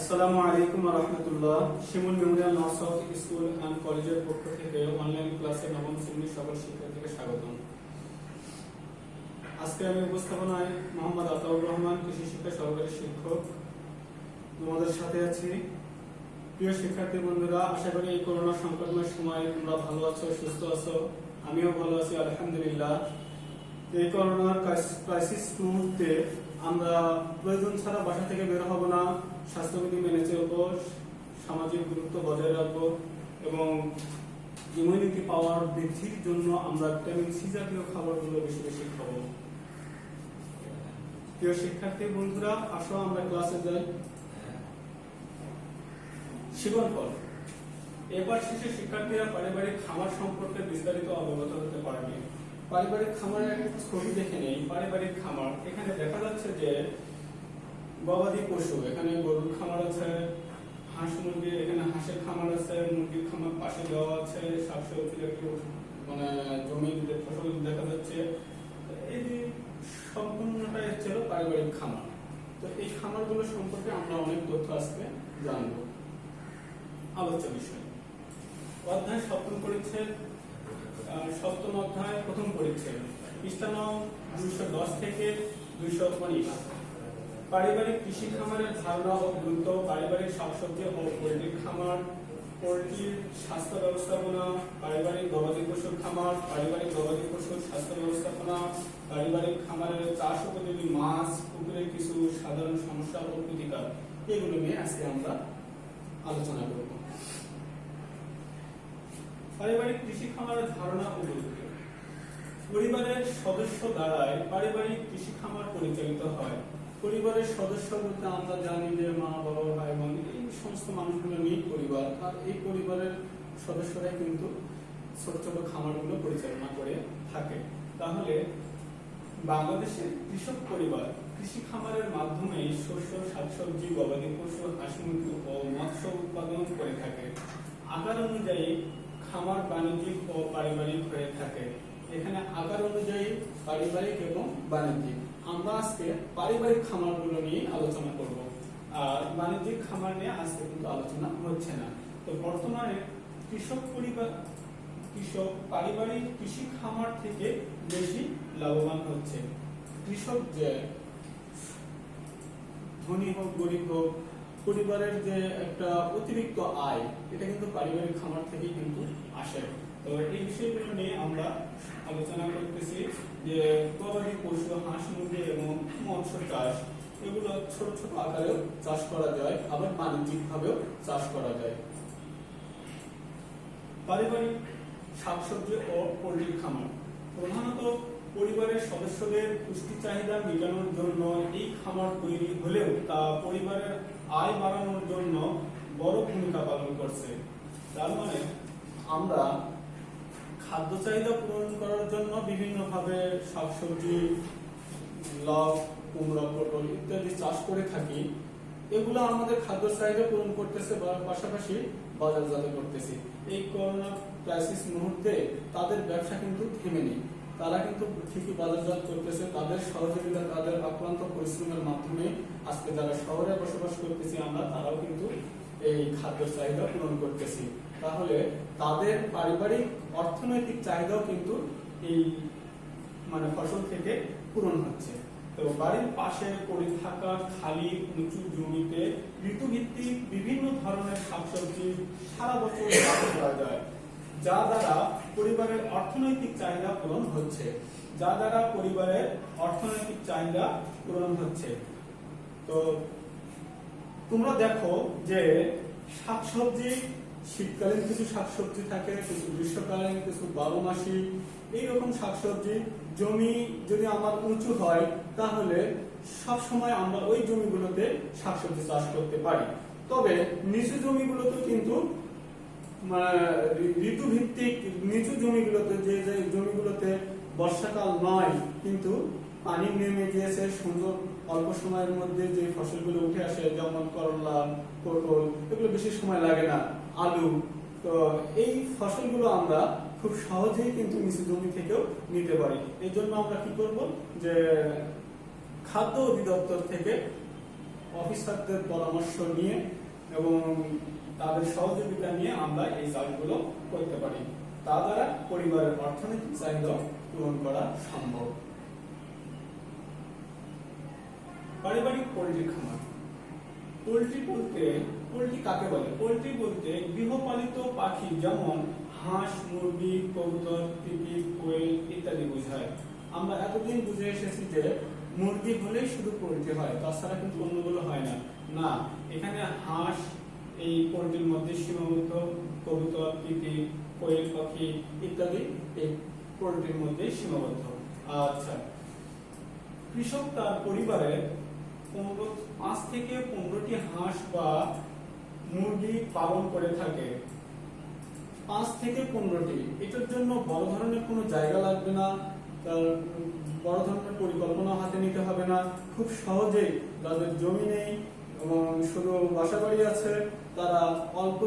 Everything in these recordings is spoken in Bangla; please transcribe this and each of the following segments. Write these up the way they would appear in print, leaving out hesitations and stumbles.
আসসালামু আলাইকুম ওয়া রাহমাতুল্লাহ। Shimul memorial north south school and কলেজের পক্ষ থেকে অনলাইন ক্লাসে নবম শ্রেণীর সকল শিক্ষার্থীকে স্বাগতম। আজকে আমি উপস্থাপনায় মোহাম্মদ আতাউর রহমান, কৃষি শিক্ষা সহকারী শিক্ষক, তোমাদের সাথে আছি। প্রিয় শিক্ষার্থী বন্ধুরা, আশা করি এই করোনা সংকটময় সময় তোমরা ভালো আছো, সুস্থ আছো। আমিও ভালো আছি আলহামদুলিল্লাহ। এই করোনার ক্রাইসিস মুহূর্তে আমরা প্রয়োজন ছাড়া বাসা থেকে বের হব না, স্বাস্থ্যবিধি মেনে চলব, সামাজিক দূরত্ব বজায় রাখবো এবং ইমিউনিটি পাওয়ার বৃদ্ধির জন্য আমরা ভিটামিন সি জাতীয় খাবারগুলো বেশি বেশি খাবো। প্রিয় শিক্ষার্থী বন্ধুরা, আসো আমরা ক্লাসে যাই। শিবনফল। এবার শেষে শিক্ষার্থীরা পারিবারিক খামার সম্পর্কে বিস্তারিত অবগত হতে পারবে। পারিবারিক খামারের একটা ছবি দেখে নেই। পারিবারিক খামার, এখানে দেখা যাচ্ছে যে গবাদি পশু, এখানে গরুর খামার আছে, হাঁস মুরগি, এখানে হাঁসের খামার আছে, মুরগির খামার পাশে দেওয়া আছে, শাকসবজির একটু জমি ফসল দেখা যাচ্ছে। এই যে সম্পূর্ণটাই হচ্ছে পারিবারিক খামার। তো এই খামারগুলো সম্পর্কে আমরা অনেক তথ্য আজকে জানবো। আলোচ্য বিষয় অধ্যায় সপ্তম পরিচ্ছেদ, সপ্তম অধ্যায় প্রথম পরিচ্ছেদ, পৃষ্ঠা নং 210 থেকে 219। পারিবারিক কৃষি খামারের ধারণা ও গুরুত্ব, পারিবারিক শাকসবজি ও পোল্ট্রি খামার, পোল্ট্রির স্বাস্থ্য ব্যবস্থাপনা, পারিবারিক গবাদি পশুর খামার, পারিবারিক গবাদি পশুর স্বাস্থ্য ব্যবস্থাপনা, পারিবারিক খামারের চাষ উপযোগী মাছ, পুকুরের কিছু সাধারণ সমস্যা ও প্রতিকার, এগুলো নিয়ে আজকে আমরা আলোচনা করব। পারিবারিক কৃষি খামারের ধারণা ও গুরুত্ব। পরিবারের সদস্য দ্বারাই পারিবারিক কৃষি খামার পরিচালিত হয়। পরিবারের সদস্য বলতে আমরা জানি যে মা, বাবা, ভাই, বোন, এই সমস্ত মানুষগুলো নিয়ে পরিবার, আর এই পরিবারের সদস্যরাই কিন্তু ছোট ছোট খামারগুলো পরিচালনা করে থাকে। তাহলে বাংলাদেশের কৃষক পরিবার কৃষি খামারের মাধ্যমে শস্য, শাকসবজি, গবাদি পশু, হাঁস মুরগি ও মৎস্য উৎপাদন করে থাকে। আকার অনুযায়ী খামার বাণিজ্যিক ও পারিবারিক হয়ে থাকে। এখানে আকার অনুযায়ী পারিবারিক এবং বাণিজ্যিক। আমরা আজকে পারিবারিক খামারগুলো নিয়ে আলোচনা করব, আর বাণিজ্যিক খামার নিয়ে আজকে কিন্তু আলোচনা হচ্ছে না। তো বর্তমানে কৃষক পারিবারিক কৃষি খামার থেকে বেশি লাভবান হচ্ছে। কৃষক যে ধনী হোক গরিব হোক, পরিবারের যে একটা অতিরিক্ত আয়, এটা কিন্তু পারিবারিক খামার থেকেই কিন্তু আসে। তো এই বিষয়গুলো নিয়ে আমরা আলোচনা করতেছি যে গবাদি পশু, হাঁস মুরগি এবং মৎস্য চাষ, এগুলো ছোট ছোট আকারেও চাষ করা যায়, আবার বাণিজ্যিক ভাবেও চাষ করা যায়। পারিবারিক শাকসবজি ও পোল্ট্রি খামার প্রধানত পরিবারের সদস্যদের পুষ্টি চাহিদা মেটানোর জন্য এই খামার তৈরি হলেও তা পরিবারের আয় বাড়ানোর জন্য বড় ভূমিকা পালন করছে। তার মানে আমরা খাদ্য চাহিদা পূরণ করার জন্য বিভিন্ন ভাবে শাকসবজি, লাউ, কুমড়া, পটল ইত্যাদি চাষ করে থাকি। এগুলো আমাদের খাদ্য চাহিদা পূরণ করতেছে, পাশাপাশি বাজারজাত করতেছি। এই করোনা ক্রাইসিস মুহূর্তে তাদের ব্যবসা কিন্তু থেমে নেই, তারা কিন্তু ঠিকই বাজারজাত করতেছে। তাদের সহযোগিতা, তাদের আক্রান্ত পরিশ্রমের মাধ্যমে আজকে যারা শহরে বসবাস করতেছি আমরা, তারাও কিন্তু এই খাদ্য চাহিদা পূরণ করতেছি। তাহলে তাদের পারিবারিক অর্থনৈতিক চাহিদাও কিন্তু এই ফসল থেকে পূরণ হচ্ছে। তো বাড়ির পাশে পড়ে থাকা খালি উঁচু জমিতে ঋতুভিত্তিক বিভিন্ন ধরনের শাকসবজি সারা বছর চাষ করা যায়, যা দ্বারা পরিবারের অর্থনৈতিক চাহিদা পূরণ হচ্ছে। তো তোমরা দেখো যে শাকসবজি, শীতকালীন কিছু শাকসবজি থাকে, কিছু গ্রীষ্মকালীন, কিছু 12 মাসি। এইরকম শাকসবজি জমি যদি আমার উঁচু হয়, তাহলে সব সময় আমরা ওই জমিগুলোতে শাকসবজি চাষ করতে পারি। তবে নিচু জমিগুলোতে কিন্তু ঋতুভিত্তিক, নিচু জমিগুলোতে, যে জমিগুলোতে বর্ষাকাল নয় কিন্তু পানি নেমে গিয়েছে, সুন্দর অল্প সময়ের মধ্যে যে ফসলগুলো উঠে আসে, যেমন করলা, পটল, এগুলো বেশি সময় লাগে না, আলু। তো এই ফসলগুলো আমরা খুব সহজেই কিন্তু নিচু জমি থেকেও নিতে পারি। এই জন্য আমরা কি করব, যে খাদ্য অধিদপ্তর থেকে অফিসারদের পরামর্শ নিয়ে এবং তাদের সহযোগিতা নিয়ে আমরা এই চাষগুলো করতে পারি। তা দ্বারা পরিবারের অর্থনৈতিক চাহিদা পূরণ করা সম্ভব। পারিবারিক পোল্ট্রি খামার। পোল্ট্রি কাকে বলে? পোল্ট্রি বলতে গৃহপালিত পাখি যেমন হাঁস, মুরগি, কবুতর, তিতির, কোয়েল ইত্যাদি বোঝায়। আমরা এতদিন বুঝে এসেছি যে মুরগি হলেই শুধু পোল্ট্রি হয়, তাছাড়া কিন্তু অন্যগুলো হয় না। না, এখানে হাঁস এই পোল্ট্রির মধ্যে সীমাবদ্ধ, কবুতর, তিতির, কোয়েল পাখি ইত্যাদি এই পোল্ট্রির মধ্যে সীমাবদ্ধ। আচ্ছা, কৃষক তার পরিবারে 5 থেকে 15টি হাঁস বা মুরগি পালন করে থাকে। 5 থেকে 15টি, এটার জন্য বড় ধরনের কোনো জায়গা লাগবে না, তার বড় ধরনের পরিকল্পনা হাতে নিতে হবে না। খুব সহজেই যাদের জমি নেই এবং শুধু বাসা বাড়ি আছে, তারা অল্প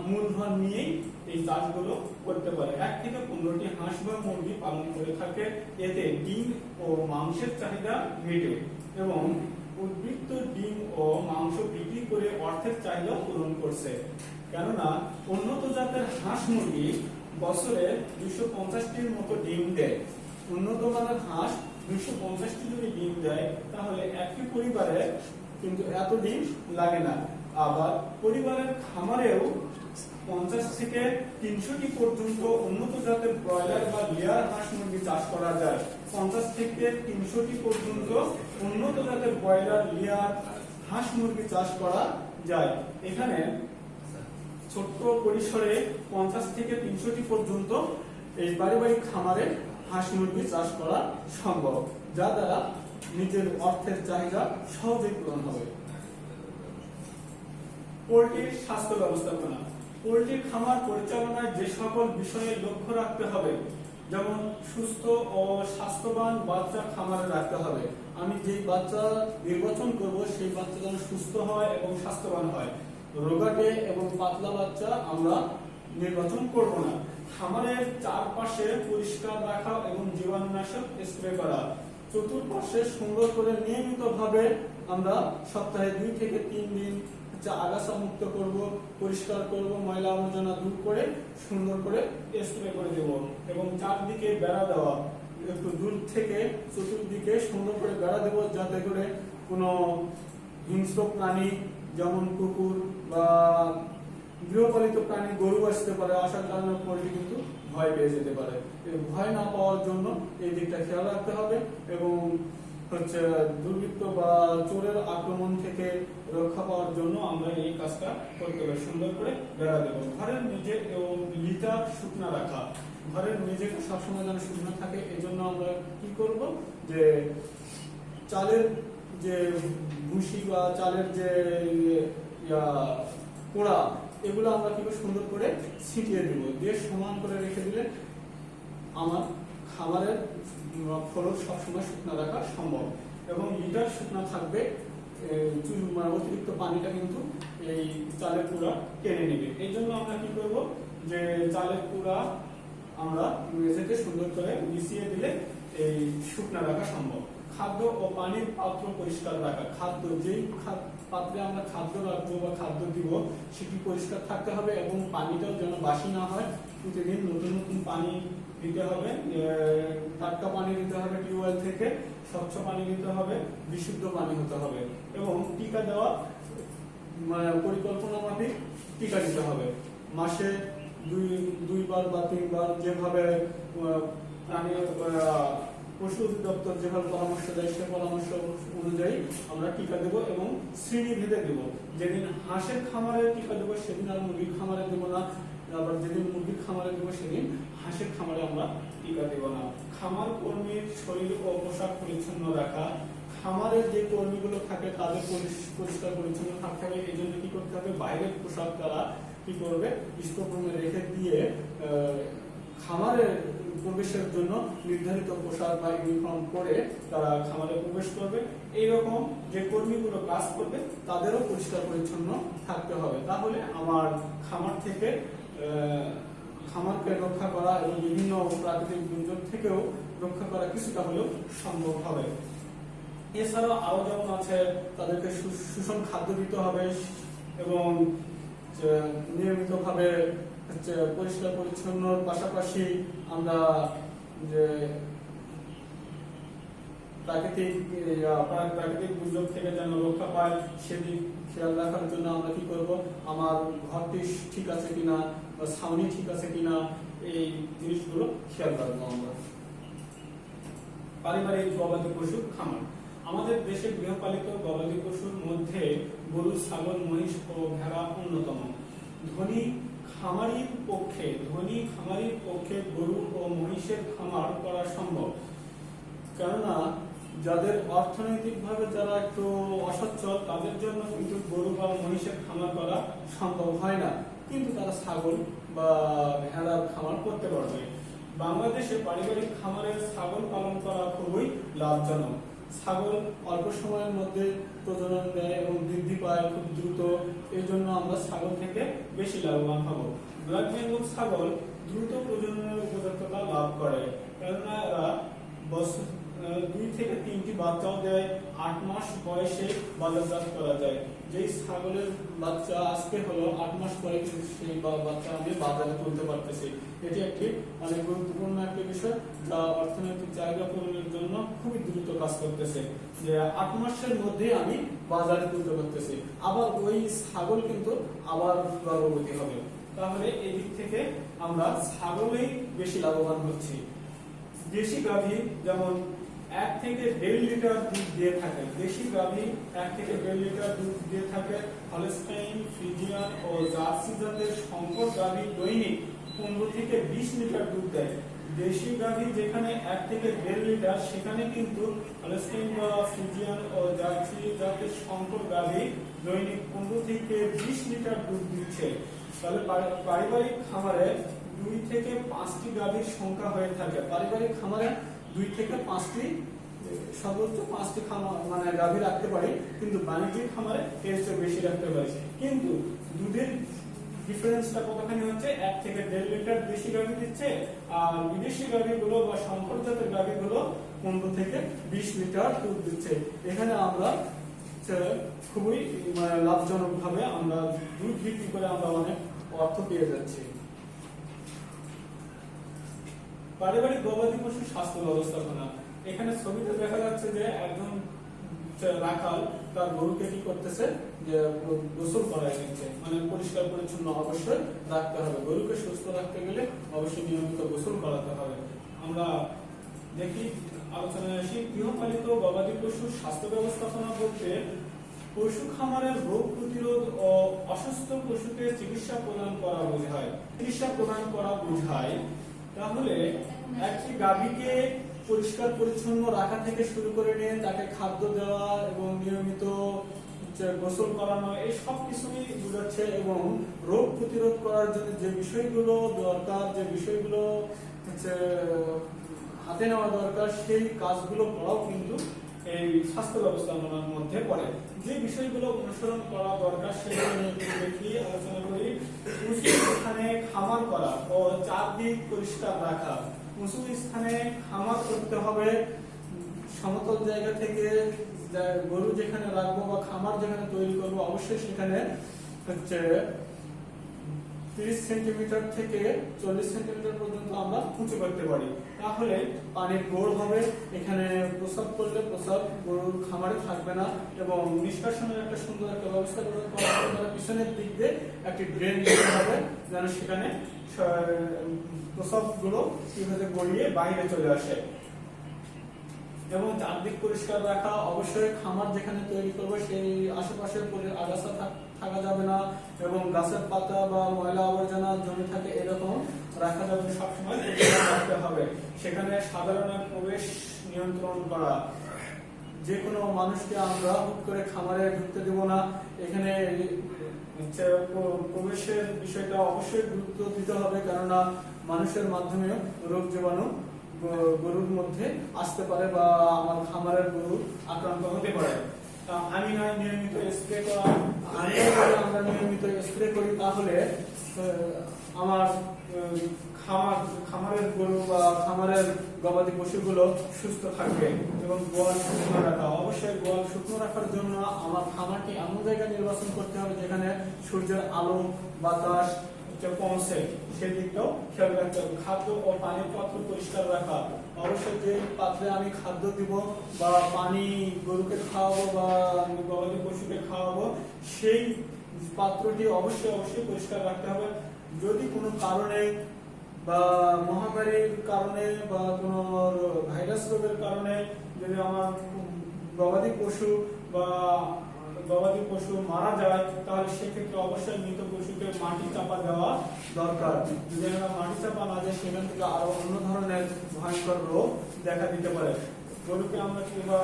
মূলধন নিয়েই এই চাষগুলো করতে পারে। 1 থেকে 15টি হাঁস বা মুরগি পালন করে থাকে। এতে ডিম ও মাংসের চাহিদা মেটে এবং উদ্বৃত্ত ডিম ও মাংস বিক্রি করে অর্থের চাহিদা পূরণ করছে। কেননা উন্নত জাতের হাঁস মুরগি বছরে 250টির মতো ডিম দেয়। উন্নত মানের হাঁস 250টি যদি ডিম দেয়, তাহলে একটি পরিবারে কিন্তু এত ডিম লাগে না। আবার পরিবারের খামারেও 50 থেকে 300টি পর্যন্ত উন্নত জাতের ব্রয়লার বা লেয়ার হাঁস মুরগি চাষ করা যায়। 50 থেকে 300টি পর্যন্ত উন্নত জাতের ব্রয়লার, লেয়ার হাঁস মুরগি চাষ করা যায়। এখানে ছোট্ট পরিসরে 50 থেকে 300টি পর্যন্ত এই পারিবারিক খামারে হাঁস মুরগি চাষ করা সম্ভব, যা দ্বারা নিজের অর্থের চাহিদা সহজেই পূরণ হবে। পোল্ট্রির স্বাস্থ্য ব্যবস্থাপনা। পোল্ট্রি খামার পরিচালনায় যে সকল বিষয়ে লক্ষ্য রাখতে হবে, যেমন সুস্থ ও স্বাস্থ্যবান বাচ্চা খামারে রাখতে হবে। আমি যেই বাচ্চা নির্বাচন করব সেই বাচ্চা যেন সুস্থ হয় এবং স্বাস্থ্যবান হয়। রোগাটে এবং পাতলা বাচ্চা আমরা নির্বাচন করব না। খামারের চারপাশে পরিষ্কার রাখা এবং জীবাণুনাশক স্প্রে করা। চতুর্পাশে সুন্দর করে নিয়মিতভাবে আমরা সপ্তাহে 2 থেকে 3 দিন আগাছা মুক্ত করব, পরিষ্কার করব, ময়লা আবর্জনা দূর করে সুন্দর করে স্প্রে করে দেব এবং চারদিকে বেড়া দেওয়া, একটু দূর থেকে চতুর্দিকে সুন্দর করে বেড়া দেব, যাতে করে কোনো হিংস্র প্রাণী যেমন কুকুর বা গৃহপালিত প্রাণী গরু আসতে পারে, আসার কারণে পোল্ট্রি কিন্তু ভয় পেয়ে যেতে পারে। ভয় না পাওয়ার জন্য এই দিকটা খেয়াল রাখতে হবে এবং দুর্বৃত্ত বা চোরের আক্রমণ থেকে রক্ষা পাওয়ার জন্য আমরা এই কাজটা করতে হবে। সুন্দর করে বেড়া দেব। ঘরের মেঝে এবং লিটা শুকনা রাখা। ঘরের মেঝেটা সবসময় যেন শুকনো থাকে, এই জন্য আমরা কি করব, যে চালের যে ভুসি বা চালের যে কোড়া, এগুলো আমরা কি সুন্দর করে ছিটিয়ে দিব, দিয়ে সমান করে রেখে দিলে আমার খাবারের ফলক সবসময় শুকনো রাখা সম্ভব। এবং লিটার শুকনো থাকবে, অতিরিক্ত পানিটা কিন্তু এই চালের কুড়া টেনে নেবে। এই জন্য আমরা কি করব, যে চালের কুড়া আমরা মেঝেতে সুন্দর করে মিশিয়ে দিলে এই শুকনো রাখা সম্ভব। খাদ্য ও পানির পাত্র পরিষ্কার রাখা। খাদ্য যেই পাত্রে আমরা খাদ্য রাখবো বা খাদ্য দিব সেটি পরিষ্কার থাকতে হবে এবং পানিটাও যেন বাসি না হয়। প্রতিদিন নতুন নতুন পানি দিতে হবে, টাটকা পানি দিতে হবে, টিউবওয়েল থেকে স্বচ্ছ পানি দিতে হবে, বিশুদ্ধ পানি হতে হবে এবং টিকা দেওয়া পরিকল্পনা মাফিক টিকা দিতে হবে। মাসে 2 বার বা 3 বার যেভাবে প্রাণী পশু অধিদপ্তর যেভাবে পরামর্শ দেয় সে পরামর্শ অনুযায়ী আমরা টিকা দেব এবং শ্রেণী ভেদে দেব। যেদিন হাঁসের খামারে টিকা দেবো সেদিন আর মুরগির খামারে দেব না, আবার যেদিন মুরগির খামারে দেবো সেদিন হাঁসের খামারে আমরা টিকা দেব না। খামার কর্মীর শরীর ও পোশাক পরিচ্ছন্ন রাখা। খামারের যে কর্মীগুলো থাকে তাদের পরিষ্কার পরিচ্ছন্ন থাকতে হবে। এই জন্য কি করতে হবে, বাইরের পোশাক তারা কি করবে, স্টোররুমে রেখে দিয়ে খামারে প্রবেশের জন্য নির্ধারিত পোশাক বা ইউনিফর্ম পরে তারা খামারে প্রবেশ করবে। এইরকম যে কর্মীগুলো কাজ করবে তাদেরও পরিষ্কার পরিচ্ছন্ন থাকতে হবে। তাহলে আমার খামার থেকে খামারকে রক্ষা করা এবং বিভিন্ন প্রাকৃতিক দুর্যোগ থেকেও রক্ষা করা কিছুটা হলেও সম্ভব হবে। এছাড়াও আরো যেমন আছে, তাদেরকে সুষম খাদ্য দিতে হবে এবং নিয়মিতভাবে পরিষ্কার পরিচ্ছন্নর পাশাপাশি আমরা যে প্রাকৃতিক দুর্যোগ থেকে যেন রক্ষা পায় সেদিক খেয়াল রাখার জন্য আমরা কি করব, আমার ঘরটি ঠিক আছে কিনা বা ছাউনি ঠিক আছে কিনা, এই জিনিসগুলো খেয়াল রাখবো আমরা। পারিবারিক গবাদি পশু খামার। আমাদের দেশে গৃহপালিত গবাদি পশুর মধ্যে গরু, ছাগল, মহিষ ও ভেড়া অন্যতম। ধনী খামারির পক্ষে গরু ও মহিষের খামার করা সম্ভব, কেননা যাদের অর্থনৈতিকভাবে যারা একটু অসচ্ছল তাদের জন্য কিন্তু গরু বা মহিষের খামার করা সম্ভব হয় না, কিন্তু তারা ছাগল বা ভেড়ার খামার করতে পারবে। বাংলাদেশে পারিবারিক খামারের ছাগল পালন করা খুবই লাভজনক। ছাগল অল্প সময়ের মধ্যে প্রজনন দেয় এবং বৃদ্ধি পায় খুব দ্রুত, এই জন্য আমরা ছাগল থেকে বেশি লাভবান হব। ব্ল্যাক বেঙ্গল ছাগল দ্রুত প্রজননের উপযুক্ততা লাভ করে, কেননা এরা 2 থেকে 3টি বাচ্চাও দেয়। 8 মাস বয়সে বাজারজাত করা যায়। যেই ছাগলের বাচ্চা আজকে হলো 8 মাস পরে কিন্তু সেই বাচ্চা আমি বাজারে তুলতে পারতেছি। এটি একটি অনেক গুরুত্বপূর্ণ একটি বিষয়, যা অর্থনৈতিক জায়গা পূরণের জন্য খুবই দ্রুত কাজ করতেছে, যে 8 মাসের মধ্যে আমি বাজারে তুলতে পারতেছি। আবার ওই ছাগল কিন্তু আবার গর্ভবতী হবে। তাহলে এই দিক থেকে আমরা ছাগলেই বেশি লাভবান হচ্ছি। দেশি গাভী যেমন 1 থেকে 1.5 লিটার দুধ দিয়ে থাকে। দেশি গাভী 1 থেকে 1.5 লিটার দুধ দিয়ে থাকে। হলস্টাইন, ফ্রিজিয়ান ও জার্সি জাতের সংকর গাভী দৈনিক 15 থেকে 20 লিটার দুধ দেয়। দেশি গাভী যেখানে 1 থেকে 1.5 লিটার, সেখানে কিন্তু হলস্টাইন বা ফ্রিজিয়ান ও জার্সি জাতের সংকর গাভী দৈনিক 15 থেকে 20 লিটার দুধ দিচ্ছে। তাহলে পারিবারিক খামারে 2 থেকে 5টি গাভীর সংখ্যা হয়ে থাকে। পারিবারিক খামারে 2 থেকে 5টি, সর্বোচ্চ 5টি খামার মানে গাভী রাখতে পারি, কিন্তু বাণিজ্যিক খামারে এর চেয়ে বেশি রাখতে পারি। কিন্তু দুধের ডিফারেন্সটা কতখানি হচ্ছে, 1 থেকে 1.5 লিটার দেশি গাভী দিচ্ছে, আর বিদেশি গাভীগুলো বা সংকর জাতের গাভীগুলো 15 থেকে 20 লিটার দুধ দিচ্ছে। এখানে আমরা খুবই লাভজনক ভাবে আমরা দুধ বিক্রি করে আমরা অনেক অর্থ পেয়ে যাচ্ছি। পারিবারিক গবাদি পশুর স্বাস্থ্য ব্যবস্থাপনা। এখানে ছবিতে দেখা যাচ্ছে যে একজন রাখাল তার গরুকে কি করতেছে, যে গোসল করায় দিচ্ছে, মানে পরিষ্কার পরিচ্ছন্ন অবশ্যই রাখতে হবে। গরুকে সুস্থ রাখতে গেলে অবশ্যই নিয়মিত গোসল করাতে হবে। আমরা দেখি আলোচনায় আসি। গৃহপালিত গবাদি পশুর স্বাস্থ্য ব্যবস্থাপনা বলতে পশু খামারের রোগ প্রতিরোধ ও অসুস্থ পশুকে চিকিৎসা প্রদান করা বোঝায়। তাহলে একটি গাভীকে পরিষ্কার পরিচ্ছন্ন রাখা থেকে শুরু করে নিয়ে তাকে খাদ্য দেওয়া এবং নিয়মিত গোসল করানো, এই সব কিছুই বোঝাচ্ছে। এবং রোগ প্রতিরোধ করার জন্য যে বিষয়গুলো দরকার, যে বিষয়গুলো হাতে নেওয়া দরকার, সেই কাজগুলো করাও কিন্তু এই স্বাস্থ্য ব্যবস্থাপনার মধ্যে পড়ে। যে বিষয়গুলো অনুসরণ করা দরকার সেগুলো নিয়ে দেখি, আলোচনা করি। উঁচু স্থানে খামার করা ও চারদিক পরিষ্কার রাখা। উঁচু স্থানে খামার করতে হবে। সমতল জায়গা থেকে গরু যেখানে রাখবো বা খামার যেখানে তৈরি করবো, অবশ্যই সেখানে 30 সেন্টিমিটার থেকে 40 সেন্টিমিটার পর্যন্ত আমরা উঁচু করতে পারি। তাহলে পানির গোড় হবে, এখানে প্রস্রাব করলে প্রস্রাব গরুর খামারে থাকবে না, এবং নিষ্কাশনের একটা সুন্দর একটা ব্যবস্থা করা হবে। পিছনের দিক দিয়ে একটি ড্রেন দিতে হবে, যেন সেখানে প্রস্রাবগুলো কিভাবে গড়িয়ে বাইরে চলে আসে। এবং চারদিক পরিষ্কার রাখা। অবশ্যই খামার যেখানে তৈরি করবে সেই আশেপাশে আগাছা থাকা যাবে না, এবং গাছের পাতা বা ময়লা আবর্জনা জমে থাকে এরকম রাখা যাবে না, সবসময় রাখতে হবে। সেখানে সাধারণের প্রবেশ নিয়ন্ত্রণ করা। যে কোনো মানুষকে আমরা হুট করে খামারে ঢুকতে দেব না। এখানে প্রবেশের বিষয়টা অবশ্যই গুরুত্ব দিতে হবে, কেননা মানুষের মাধ্যমে রোগ জীবাণু গরুর মধ্যে আসতে পারে বা আমার খামারের গরু আক্রান্ত হতে পারে। আমি নয় নিয়মিত স্প্রে করা। আমরা নিয়মিত স্প্রে করি, তাহলে আমার খামারের গরু বা খামারের গবাদি পশুগুলো সুস্থ থাকবে এবং গোয়াল শুকনো রাখা। অবশ্যই গোয়াল শুকনো রাখার জন্য আমার খামারটি এমন জায়গায় নির্বাচন করতে হবে যেখানে সূর্যের আলো বাতাস পৌঁছে, সেদিকটাও খেয়াল রাখতে হবে। খাদ্য ও পানির পাত্র পরিষ্কার রাখা। অবশ্যই যে পাত্রে আমি খাদ্য দিব বা পানি গরুকে খাওয়াবো বা গবাদি পশুকে খাওয়াবো, সেই পাত্রটি অবশ্যই পরিষ্কার রাখতে হবে। যদি কোনো কারণে বা মহামারীর কারণে বা কোনো ভাইরাস রোগের কারণে যদি আমার গবাদি পশু মারা যায়, তাহলে সেক্ষেত্রে অবশ্যই মৃত পশুকে মাটি চাপা দেওয়া দরকার। যদি আমরা মাটি চাপা না দেয়, সেখান থেকে আরো অন্য ধরনের ভয়ঙ্কর রোগ দেখা দিতে পারে। গরুকে আমরা বা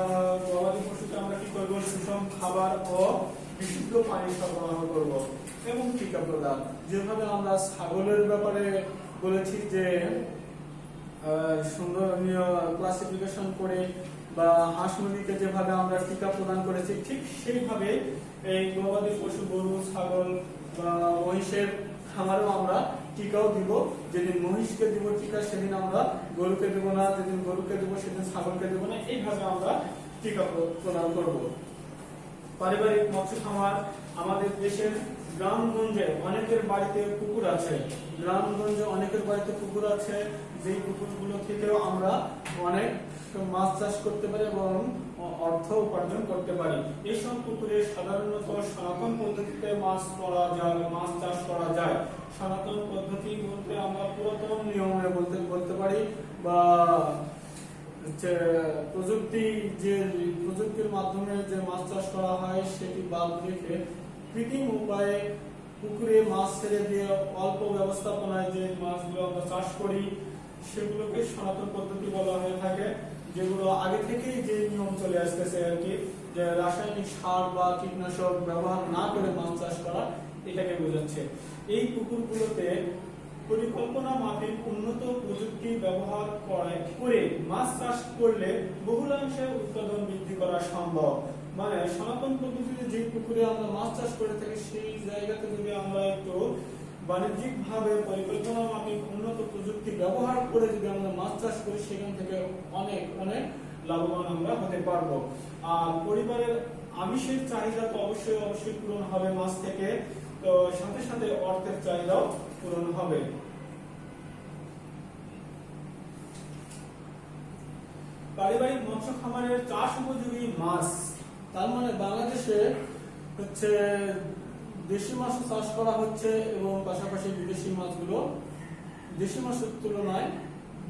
গবাদি পশুকে আমরা কি করবো? সুষম খাবার ও বিশুদ্ধ পানি সরবরাহ করব এবং টিকা প্রদান। যেভাবে আমরা ছাগলের ব্যাপারে বলেছি যে সুন্দরীয় ক্লাসিফিকেশন করে বা হাঁস মুরগিকে যেভাবে আমরা টিকা প্রদান করেছি, ঠিক সেইভাবে এই গবাদি পশু গরু ছাগল বা মহিষের খামারেও আমরা টিকাও দিব। যেদিন মহিষকে দিব টিকা, সেদিন আমরা গরুকে দেব না, যেদিন গরুকে দেব সেদিন ছাগলকে দেব না। এইভাবে আমরা টিকা প্রদান করব। পারিবারিক মৎস্য খামার। আমাদের দেশের গ্রামগঞ্জে অনেকের বাড়িতে পুকুর আছে, যেই পুকুরগুলো থেকেও আমরা অনেক মাছ চাষ করতে পারি এবং অর্থ উপার্জন করতে পারি। এইসব পুকুরে সাধারণত সনাতন পদ্ধতিতে মাছ চাষ করা যায়। সনাতন পদ্ধতি বলতে আমরা পুরাতন নিয়মে বলতে পারি বা প্রযুক্তির মাধ্যমে যে মাছ চাষ করা হয় সেটি বাদ রেখে কৃত্রিম উপায়ে পুকুরে মাছ ছেড়ে দিয়ে অল্প ব্যবস্থাপনায় যে মাছগুলো আমরা চাষ করি, সেগুলোকে সনাতন পদ্ধতি বলা হয়ে থাকে। যেগুলো আগে থেকেই যে নিয়ম চলে আসতেছে আর কি, যে রাসায়নিক সার বা কীটনাশক ব্যবহার না করে মাছ চাষ করা, এটাকে বোঝাচ্ছে। এই পুকুরগুলোতে পরিকল্পনা মাফিক উন্নত প্রযুক্তি ব্যবহার করে মাছ চাষ করলে বহুলাংশে উৎপাদন বৃদ্ধি করা সম্ভব। মানে সনাতন পদ্ধতিতে যে পুকুরে আমরা মাছ চাষ করে থাকি, সেই জায়গাতে যদি আমরা একটু বাণিজ্যিক ভাবে পরিকল্পনা মাফিক উন্নত প্রযুক্তি ব্যবহার করে যদি আমরা মাছ চাষ করি, সেখান থেকে অনেক লাভবান আমরা হতে পারবো। আর পরিবারের আমিষের চাহিদা তো অবশ্যই পূরণ হবে মাছ থেকে, তো সাথে অর্থের চাহিদাও পূরণ হবে। পারিবারিক মৎস্য খামারের চাষ উপযোগী মাছ, তার মানে বাংলাদেশে হচ্ছে দেশি মাছ চাষ করা হচ্ছে এবং পাশাপাশি বিদেশি মাছগুলো দেশি মাছের তুলনায়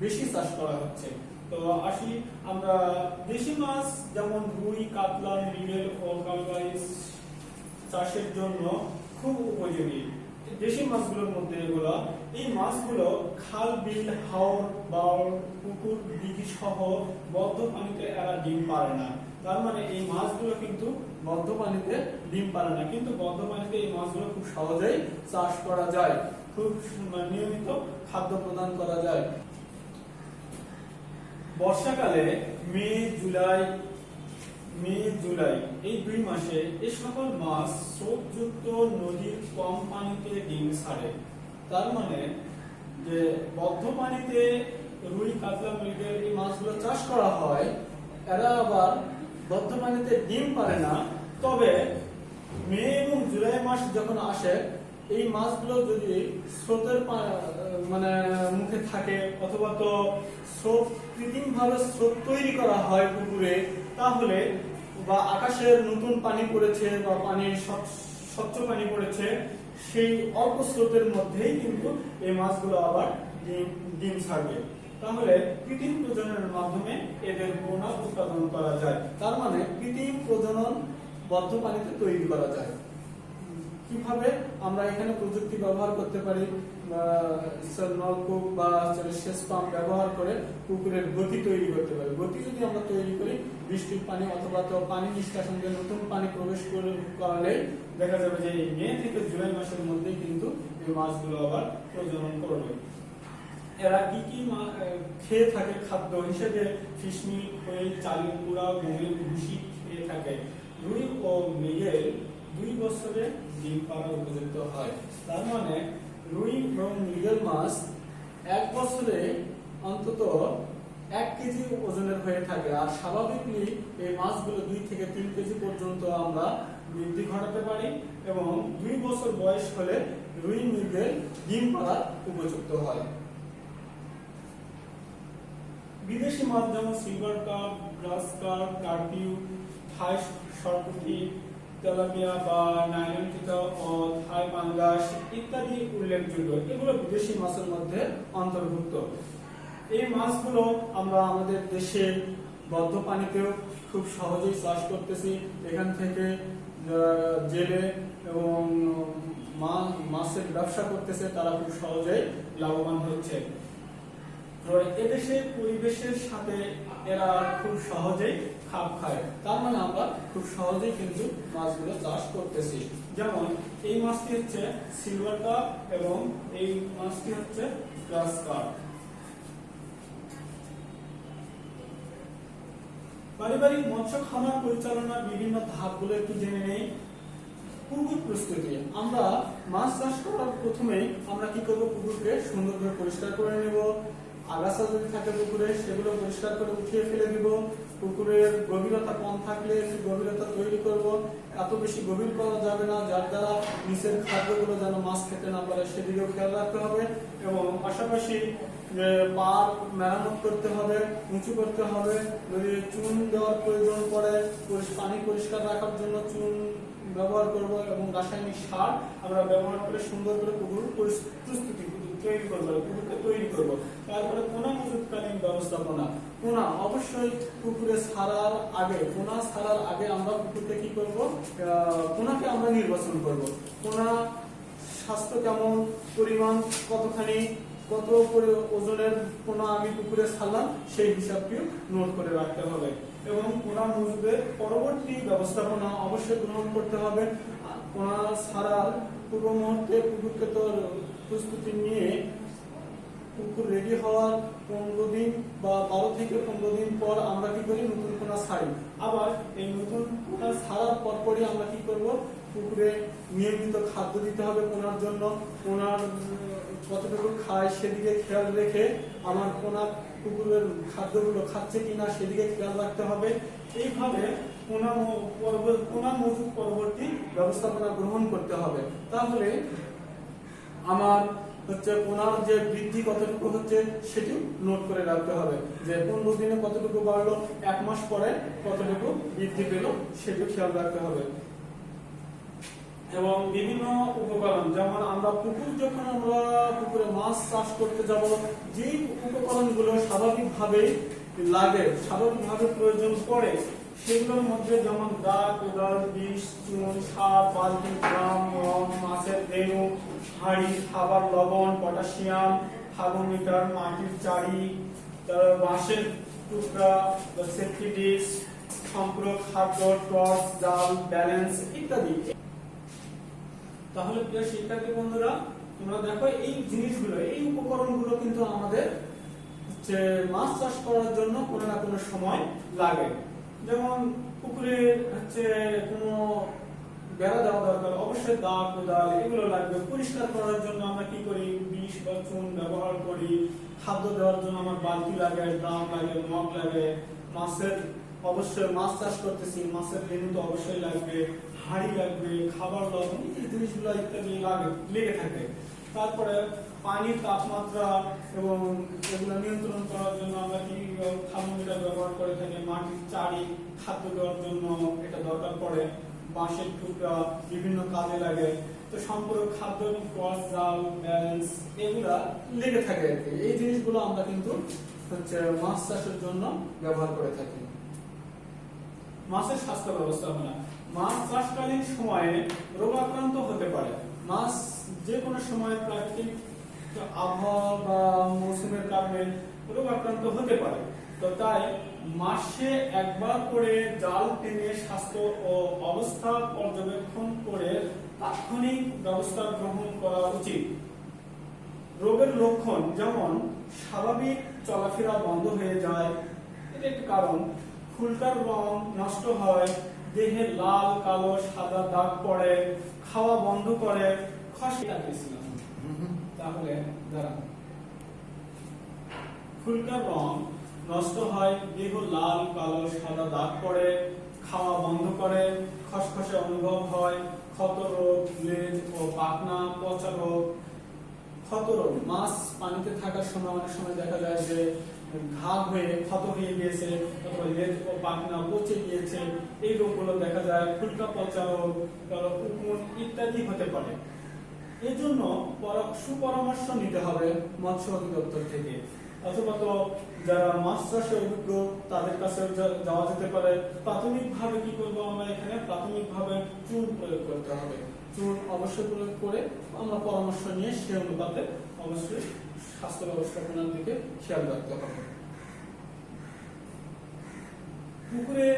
বেশি চাষ করা হচ্ছে। তো আসি আমরা দেশি মাছ যেমন রুই, কাতলা, মৃগেল ও কালবাইস চাষের জন্য খুব উপযোগী। দেশি মাছগুলোর মধ্যে এগুলো, এই মাছগুলো খাল, বিল, হাওর, বাওর, পুকুর, দিঘি সহ বদ্ধ পানিতে এরা ডিম পারে না। তার মানে এই মাছগুলো কিন্তু বদ্ধ পানিতে ডিম পারে না, কিন্তু বদ্ধ পানিতে এই মাছগুলো খুব সহজেই চাষ করা যায়, খুব নিয়মিত খাদ্য প্রদান করা যায়। বর্ষাকালে মে জুলাই এই 2 মাসে এই সকল মাছ স্রোতযুক্ত নদীর কম পানিতে ডিম ছাড়ে। তার মানে যে বদ্ধ পানিতে রুই, কাতলা, মৃগেল এই মাছগুলো চাষ করা হয়, এরা আবার বদ্ধ পানিতে ডিম পারে না। তবে মে এবং জুলাই মাস যখন আসে, এই মাছগুলো যদি স্রোতের মুখে থাকে অথবা তো কৃত্রিম ভাবে স্রোত তৈরি করা হয় পুকুরে, তাহলে বা আকাশের নতুন পানি পড়েছে বা স্বচ্ছ পানি পড়েছে, সেই অল্প স্রোতের মধ্যেই কিন্তু এই মাছগুলো আবার ডিম ছাড়বে। তাহলে কৃত্রিম প্রজননের মাধ্যমে এদের পোনা উৎপাদন করা যায়। তার মানে কৃত্রিম প্রজনন বদ্ধ পানিতে তৈরি করা যায়। কিভাবে আমরা এখানে প্রযুক্তি ব্যবহার করতে পারি? নলকূপ বা সেচ পাম্প ব্যবহার করে পুকুরের গতি তৈরি করতে পারি। গতি যদি আমরা তৈরি করি, বৃষ্টির পানি অথবা তো পানি নিষ্কাশন দিয়ে নতুন পানি প্রবেশ করলে দেখা যাবে যে এই মে থেকে জুলাই মাসের মধ্যেই কিন্তু এই মাছগুলো আবার প্রজনন করবে। এরা কি খেয়ে থাকে খাদ্য হিসেবে? ফিশমিল, খৈল, চালের গুঁড়া, গমের ভুসি খেয়ে থাকে। রুই ও মৃগেল 2 বছরে ডিম পাড়ার উপযুক্ত হয়। তার মানে রুই এবং মৃগেল মাছ এক বছরে অন্তত 1 কেজি ওজনের হয়ে থাকে, আর স্বাভাবিকলি এই মাছগুলো 2 থেকে 3 কেজি পর্যন্ত আমরা বৃদ্ধি ঘটাতে পারি এবং 2 বছর বয়স হলে রুই মৃগের ডিম পাড়ার উপযুক্ত হয়। বিদেশি মাছ যেমন সিলভার কার্প, গ্রাস কার্প, কার্পিউ, থাই সরপুঁটি, তেলাপিয়া বা নাইলন টিকা ও থাই পাঙ্গাস ইত্যাদি উল্লেখযোগ্য। এগুলো বিদেশি মাছের মধ্যে অন্তর্ভুক্ত। এই মাছগুলো আমরা আমাদের দেশে বদ্ধ পানিতেও খুব সহজেই চাষ করতেছি। এখান থেকে জেলে এবং মাছের ব্যবসা করতেছে, তারা খুব সহজেই লাভবান হচ্ছে। এদেশে পরিবেশের সাথে এরা খুব সহজেই খাপ খায়, তার মানে আমরা খুব সহজেই কিন্তু মাছগুলো চাষ করতেছি। যেমন এই মাছটি হচ্ছে সিলভার কার্প এবং এই মাছটি হচ্ছে গ্রাস কার্প। পারিবারিক মৎস্য খামার পরিচালনার বিভিন্ন ধাপগুলো একটু জেনে নেই। পূর্ব প্রস্তুতি। আমরা মাছ চাষ করার প্রথমে আমরা কি করব? পুকুরকে সুন্দর করে পরিষ্কার করে নেব। আগাছা যদি থাকে পুকুরে সেগুলো পরিষ্কার করে উঠিয়ে ফেলে দিব। পুকুরের গভীরতা কম থাকলে একটু গভীরতা তৈরি করব। এত বেশি গভীর করা যাবে না, যার দ্বারা নিচের খাদ্যগুলো যেন মাছ খেতে না পারে সেদিকেও খেয়াল রাখতে হবে। এবং পাশাপাশি পার মেরামত করতে হবে, উঁচু করতে হবে। যদি চুন দেওয়ার প্রয়োজন পড়ে পানি পরিষ্কার রাখার জন্য চুন ব্যবহার করব এবং রাসায়নিক সার আমরা ব্যবহার করে সুন্দর করে পুকুর প্রস্তুতি তৈরি করবো, পুকুরকে তৈরি করব। তারপরে পোনা মজুতকালীন ব্যবস্থাপনা। পোনা অবশ্যই পুকুরে ছাড়ার আগে আমরা পুকুরকে কি করব? পোনাকে আমরা নির্বাচন করব। পোনা স্বাস্থ্য কেমন, পরিমাণ কতখানি, কত ওজনের পোনা আমি পুকুরে ছাড়লাম সেই হিসাবটিও নোট করে রাখতে হবে। এবং পোনা মজুদের পরবর্তী ব্যবস্থাপনা অবশ্যই গ্রহণ করতে হবে। পোনা ছাড়ার পূর্ব মুহূর্তে পুকুরকে তো প্রস্তুতি নিয়ে পুকুর রেডি হওয়ার 15 দিন বা 12 থেকে 15 দিন পর আমরা কি করি? নতুন পোনা ছাড়ি। আবার এই নতুন পোনা ছাড়ার পরপরই আমরা কি করব? পুকুরে নিয়মিত খাদ্য দিতে হবে পোনার জন্য। পোনার কতটুকু খায় সেদিকে খেয়াল রেখে আমার পোনা পুকুরের খাদ্যগুলো খাচ্ছে কিনা সেদিকে খেয়াল রাখতে হবে। এইভাবে পোনা মজুদ পরবর্তী ব্যবস্থাপনা গ্রহণ করতে হবে। তাহলে আমার পোনার যে বৃদ্ধি কতটুকু হচ্ছে সেটি নোট করে রাখতে হবে, যে 15 দিনে কতটুকু বাড়লো, 1 মাস পরে কতটুকু বৃদ্ধি পেল সেটি খেয়াল রাখতে হবে। এবং বিভিন্ন উপকরণ, যেমন আমরা পুকুরে মাছ চাষ করতে যাব, যেই উপকরণগুলো স্বাভাবিকভাবে প্রয়োজন পড়ে সেগুলোর মধ্যে যেমন দা, কোদাল, বিষ, চুন, সার, বালতি, ড্রাম, রং, মাছের রেণু, হাঁড়ি, খাবার লবণ, পটাশিয়াম, থার্মোমিটার, মাটির চারি, বাঁশের টুকরা, সেফটি ডিশ, সম্পূরক খাদ্য, টর্চ, জাল, ব্যালেন্স ইত্যাদি। তাহলে প্রিয় শিক্ষার্থী বন্ধুরা, তোমরা দেখো এই জিনিসগুলো, এই উপকরণগুলো কিন্তু আমাদের মাছ চাষ করার জন্য কোনো না কোনো সময় লাগে। যেমন পুকুরে কোনো বেড়া দেওয়া দরকার, অবশ্যই দা, কোদাল এগুলো লাগবে। পরিষ্কার করার জন্য আমরা কি করি? বিষ বা চুন ব্যবহার করি। খাদ্য দেওয়ার জন্য আমার বালতি লাগে, ড্রাম লাগে, মগ লাগে। অবশ্যই মাছ চাষ করতেছি, মাছের রেণু তো অবশ্যই লাগবে, হাঁড়ি লাগবে, খাবার লবণ, এই জিনিসগুলো ইত্যাদি লেগে থাকে। তারপরে পানির তাপমাত্রা এবং এগুলো নিয়ন্ত্রণ করার জন্য আমরা কি থার্মোমিটার ব্যবহার করে থাকি। মাটির চারি, খাদ্য দেওয়ার জন্য এটা দরকার পড়ে। বাঁশের টুকরা বিভিন্ন কাজে লাগে। তো সম্পূরক খাদ্য, টর্চ, জাল, ব্যালেন্স এগুলা লেগে থাকে আর কি। এই জিনিসগুলো আমরা কিন্তু মাছ চাষের জন্য ব্যবহার করে থাকি। মাছের স্বাস্থ্য ব্যবস্থাপনা। মাছ চাষকালীন সময়ে রোগাক্রান্ত হতে পারে। মাছ যে কোনো সময় প্রাকৃতিক আবহাওয়া বা মৌসুমের কারণে রোগাক্রান্ত হতে পারে। তো তাই মাসে একবার করে জাল টেনে স্বাস্থ্য ও অবস্থা পর্যবেক্ষণ করে তাৎক্ষণিক ব্যবস্থা গ্রহণ করা উচিত। রোগের লক্ষণ যেমন স্বাভাবিক চলাফেরা বন্ধ হয়ে যায়, এটা একটি কারণ। ফুলটার রং নষ্ট হয়, দেহে লাল, কালো, সাদা দাগ পড়ে, খাওয়া বন্ধ করে, খসে। তাহলে দাঁড়ান, ফুলকার রং নষ্ট হয়, দেহ লাল কালো সাদা দাগ পড়ে, খাওয়া বন্ধ করে, খসখসে অনুভব হয়, ক্ষত রোগ, লেজ ও পাখনা, পচা রোগ। ক্ষত রোগ, মাছ পানিতে থাকার সময় অনেক সময় দেখা যায় যে ঘা হয়ে ক্ষত হয়ে গিয়েছে, অথবা লেজ ও পাখনা পচে গিয়েছে, এই রোগগুলো দেখা যায়। ফুলকা পচা রোগ, উকুন ইত্যাদি হতে পারে। এই জন্য সুপরামর্শ নিতে হবে মৎস্য অধিদপ্তর থেকে, অথবা তো যারা মাছ চাষে অভিজ্ঞ তাদের কাছে যাওয়া যেতে পারে। প্রাথমিকভাবে কি করবো আমরা এখানে, প্রাথমিকভাবে চুন প্রয়োগ করতে হবে। চুন অবশ্যই প্রয়োগ করে আমরা পরামর্শ নিয়ে সে অনুপাতে অবশ্যই স্বাস্থ্য ব্যবস্থাপনার দিকে খেয়াল রাখতে হবে। পুকুরে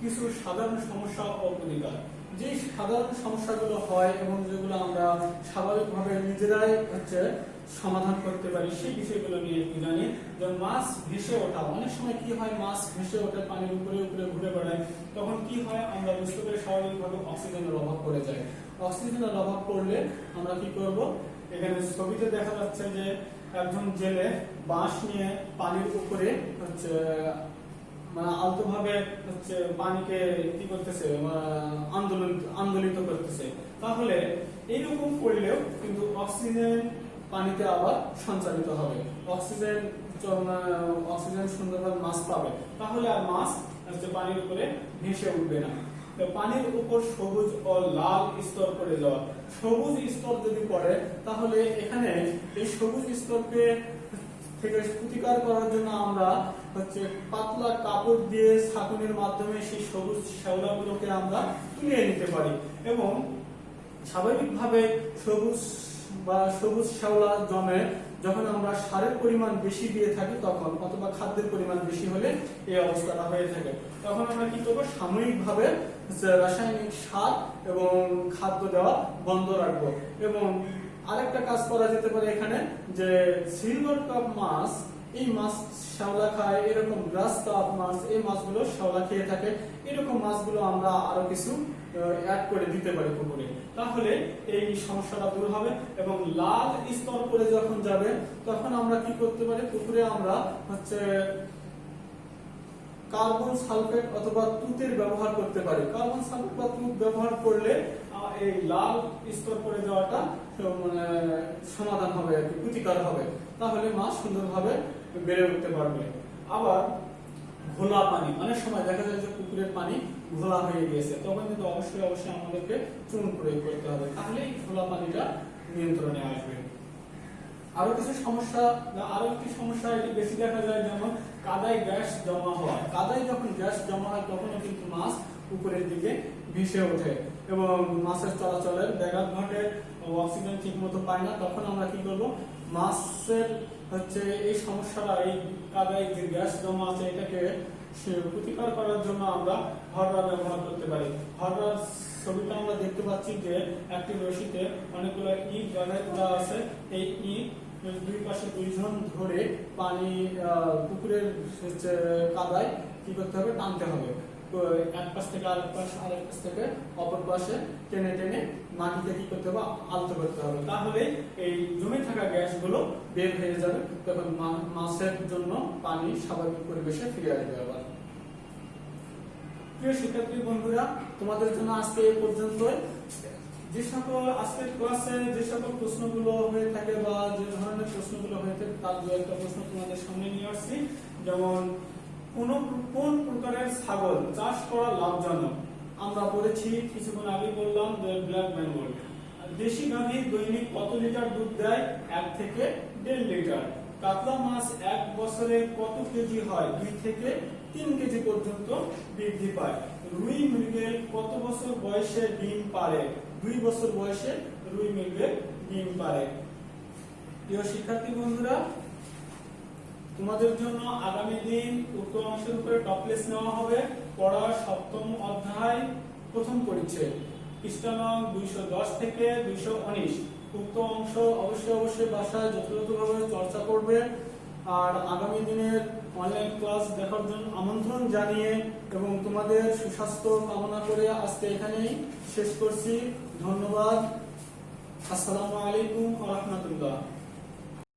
কিছু সাধারণ সমস্যা ও প্রতিকার, যে সাধারণ সমস্যাগুলো হয় এবং যেগুলো আমরা স্বাভাবিকভাবে নিজেরাই সমাধান করতে পারি, সেই বিষয়গুলো নিয়ে একটু জানি। যেমন মাছ ভেসে ওঠা, অনেক সময় কি হয় মাছ ভেসে ওঠে, পানির উপরে উপরে ঘুরে বেড়ায়, তখন কি হয় আমরা বুঝতে পারি স্বাভাবিকভাবে অক্সিজেনের অভাব পড়ে যায়। অক্সিজেনের অভাব পড়লে আমরা কি করব, এখানে ছবিতে দেখা যাচ্ছে যে একজন জেলে বাঁশ নিয়ে পানির উপরে আলতোভাবে পানিকে কি করতেছে, আন্দোলিত করতেছে। তাহলে এইরকম করলেও কিন্তু অক্সিজেন পানিতে আবার সঞ্চালিত হবে, অক্সিজেন সুন্দরভাবে মাছ পাবে, তাহলে আর মাছ পানির উপরে ভেসে উঠবে না। পানির উপর সবুজ ও লাল স্তর পড়ে যাওয়া, সবুজ স্তর যদি পড়ে তাহলে এখানে এই সবুজ স্তরকে থেকে প্রতিকার করার জন্য আমরা পাতলা কাপড় দিয়ে ছাঁকুনির মাধ্যমে সেই সবুজ শ্যাওলাগুলোকে আমরা তুলে নিতে পারি। এবং স্বাভাবিকভাবে সবুজ শ্যাওলা জমে যখন আমরা সারের পরিমাণ বেশি দিয়ে থাকি তখন, অথবা খাদ্যের পরিমাণ বেশি হলে এই অবস্থাটা হয়ে থাকে, তখন আমরা কি করবো, সাময়িকভাবে রাসায়নিক সার এবং খাদ্য দেওয়া বন্ধ রাখবো। এবং আরেকটা কাজ করা যেতে পারে এখানে, যে সিলভার কাপ মাছ, এই মাছ শ্যাওলা খায়, এরকম গ্রাস কাপ মাছ, এই মাছগুলো শ্যাওলা খেয়ে থাকে, এরকম মাছগুলো আমরা আরো কিছু অ্যাড করে দিতে পারি পুকুরে, তাহলে এই সমস্যাটা দূর হবে। এবং লাল স্তর করে যখন যাবে তখন আমরা কি করতে পারি, পুকুরে আমরা কার্বন সালফেট অথবা তুতের ব্যবহার করতে পারি। কার্বন সালফেট বা তুত ব্যবহার করলে এই লাল স্তর পড়ে যাওয়াটা সমাধান হবে, আর কি প্রতিকার হবে, তাহলে মাছ সুন্দরভাবে বেড়ে উঠতে পারবে। আবার ঘোলা পানি, অনেক সময় দেখা যায় যে পুকুরের পানি ঘোলা হয়ে গিয়েছে, তখন কিন্তু অবশ্যই আমাদেরকে চুন প্রয়োগ করতে হবে, তাহলে এই ঘোলা পানিটা নিয়ন্ত্রণে আসবে। আরো কিছু সমস্যা, আরো একটি সমস্যা এটি বেশি দেখা যায়, যেমন কাদায় গ্যাস জমা হওয়া। কাদায় যখন গ্যাস জমা হয় তখনও কিন্তু মাছ উপরের দিকে ভেসে ওঠে এবং মাছের চলাচলের ব্যাঘাত ঘটে, অক্সিজেন ঠিক মতো পায় না। তখন আমরা কি করব, মাছের এই সমস্যাটা, এই কাদায় যে গ্যাস জমা আছে এটাকে প্রতিকার করার জন্য আমরা হররা ব্যবহার করতে পারি। হররার ছবিটা আমরা দেখতে পাচ্ছি যে একটি রশিতে অনেকগুলো ইট দেওয়া আছে, এই ইট দুই পাশে দুইজন ধরে পানি পুকুরের কাদায় কি করতে হবে, টানতে হবে। এক পাশ থেকে আরেক পাশ থেকে অপর পাশে টেনে টেনে মাটিতে কি করতে হবে, আলতো করতে হবে, তাহলে এই জমে থাকা গ্যাসগুলো বের হয়ে যাবে, তখন মাছের জন্য পানি স্বাভাবিক পরিবেশে ফিরে আসবে। আবার প্রিয় শিক্ষার্থী বন্ধুরা, তোমাদের জন্য আজকে এই পর্যন্তই। যে সকল আজকের ক্লাসে যে সকল প্রশ্নগুলো হয়ে থাকে বা যে ধরনের প্রশ্নগুলো হয়ে থাকে তার দু একটা প্রশ্ন তোমাদের সামনে নিয়ে আসছি। যেমন কোন প্রকারের ছাগল চাষ করা লাভজনক? আমরা পড়েছি কিছুক্ষণ আগে বললাম যে ব্ল্যাক বেঙ্গল। দেশি গাভী দৈনিক কত লিটার দুধ দেয়? 1 থেকে 1.5 লিটার। কাতলা মাছ এক বছরে কত কেজি হয়? 2 থেকে 3 কেজি পর্যন্ত বৃদ্ধি পায়। রুই মৃগেল কত বছর বয়সে ডিম পাড়ে? 2 বছর বয়সে রুই মৃগেল ডিম পাড়ে। প্রিয় শিক্ষার্থী বন্ধুরা, তোমাদের জন্য আগামী দিন উক্ত অংশের উপরে টপলেস নেওয়া হবে। পড়া 7ম অধ্যায় প্রথম পরিচ্ছেদ, পৃষ্ঠা নং 210 থেকে 219। উক্ত অংশ অবশ্যই বাসায় যথাযথভাবে চর্চা করবে। আর আগামী দিনের অনলাইন ক্লাস দেখার জন্য আমন্ত্রণ জানিয়ে এবং তোমাদের সুস্বাস্থ্য কামনা করে আজকে এখানেই শেষ করছি। ধন্যবাদ। আসসালামু আলাইকুম ওয়া রাহমাতুল্লাহ।